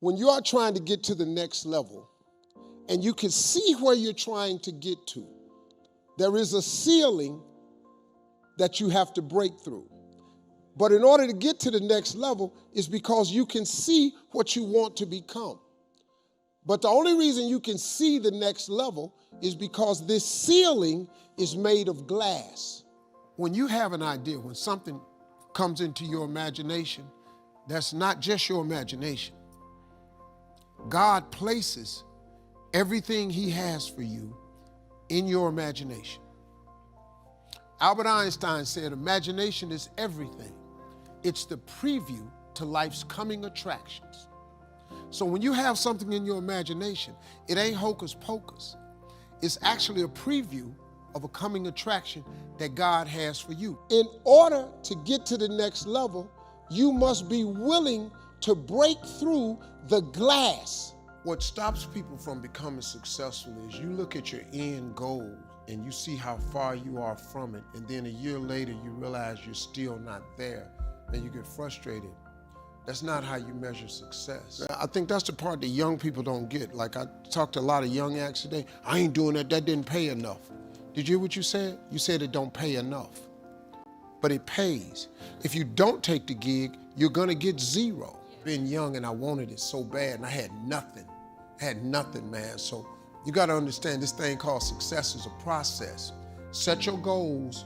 When you are trying to get to the next level and you can see where you're trying to get to, there is a ceiling that you have to break through. But in order to get to the next level is because you can see what you want to become. But the only reason you can see the next level is because this ceiling is made of glass. When you have an idea, when something comes into your imagination, that's not just your imagination. God places everything he has for you in your imagination. Albert Einstein said, imagination is everything. It's the preview to life's coming attractions. So when you have something in your imagination, it ain't hocus pocus. It's actually a preview of a coming attraction that God has for you. In order to get to the next level, you must be willing to break through the glass. What stops people from becoming successful is you look at your end goal and you see how far you are from it, and then a year later you realize you're still not there, and you get frustrated. That's not how you measure success. I think that's the part that young people don't get. Like, I talked to a lot of young acts today. I ain't doing that didn't pay enough. Did you hear what you said? You said it don't pay enough. But it pays. If you don't take the gig, you're gonna get zero. Being young and I wanted it so bad and I had nothing. Man. So you gotta understand this thing called success is a process. Set your goals,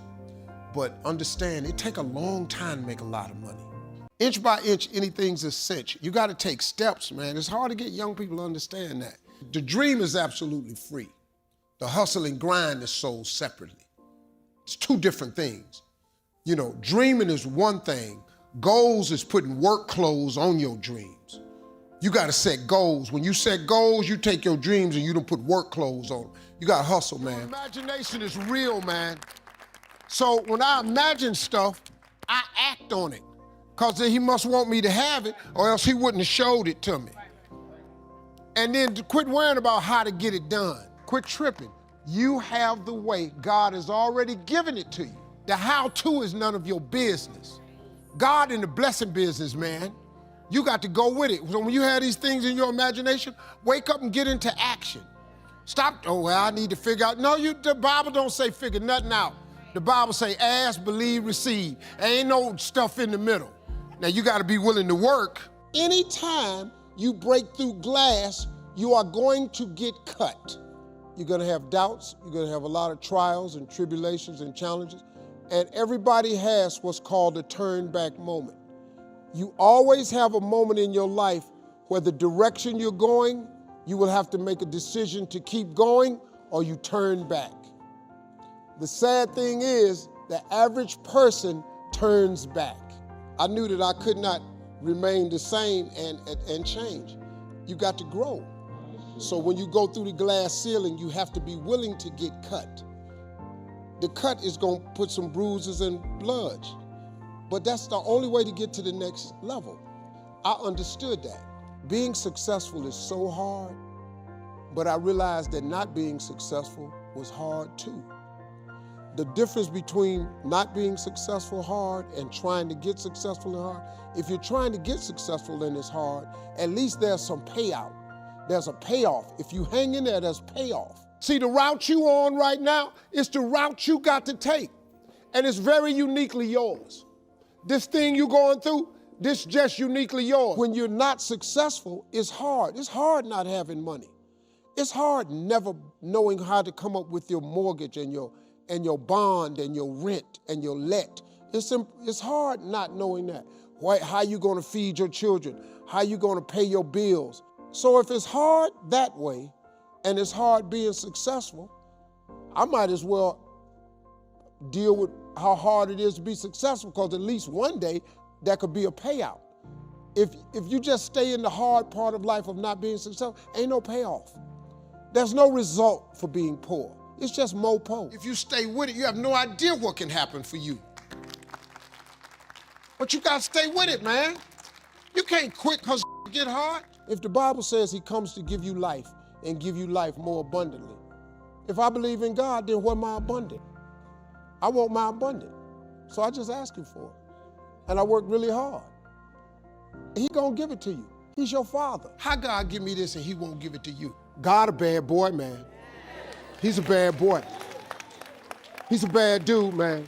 but understand it take a long time to make a lot of money. Inch by inch, anything's a cinch. You gotta take steps, man. It's hard to get young people to understand that. The dream is absolutely free. The hustle and grind is sold separately. It's two different things. You know, dreaming is one thing. Goals is putting work clothes on your dreams. You gotta set goals. When you set goals, you take your dreams and you don't put work clothes on them. You gotta hustle, man. Your imagination is real, man. So when I imagine stuff, I act on it. Cause he must want me to have it or else he wouldn't have showed it to me. And then to quit worrying about how to get it done. Quit tripping. You have the way. God has already given it to you. The how-to is none of your business. God in the blessing business, man. You got to go with it. So when you have these things in your imagination, wake up and get into action. Stop, oh, well, I need to figure out. No, the Bible don't say figure nothing out. The Bible say ask, believe, receive. There ain't no stuff in the middle. Now you got to be willing to work. Anytime you break through glass, you are going to get cut. You're going to have doubts. You're going to have a lot of trials and tribulations and challenges. And everybody has what's called a turn back moment. You always have a moment in your life where the direction you're going, you will have to make a decision to keep going or you turn back. The sad thing is the average person turns back. I knew that I could not remain the same and change. You got to grow. So when you go through the glass ceiling, you have to be willing to get cut. The cut is gonna put some bruises and blood, but that's the only way to get to the next level. I understood that. Being successful is so hard, but I realized that not being successful was hard too. The difference between not being successful hard and trying to get successful and hard, if you're trying to get successful and it's hard, at least there's some payout. There's a payoff. If you hang in there, there's payoff. See, the route you on right now is the route you got to take. And it's very uniquely yours. This thing you're going through, this just uniquely yours. When you're not successful, it's hard. It's hard not having money. It's hard never knowing how to come up with your mortgage and your bond and your rent and your let. It's hard not knowing that. How you gonna feed your children? How you gonna pay your bills? So if it's hard that way, and it's hard being successful, I might as well deal with how hard it is to be successful, because at least one day that could be a payout. If you just stay in the hard part of life of not being successful, ain't no payoff. There's no result for being poor. It's just mopo. If you stay with it, you have no idea what can happen for you. But you gotta stay with it, man. You can't quit because get hard. If the Bible says he comes to give you life and give you life more abundantly, if I believe in God, then what am I abundant? I want my abundant. So I just ask him for it. And I work really hard. He gonna give it to you. He's your father. How God give me this and he won't give it to you? God a bad boy, man. He's a bad boy. He's a bad dude, man.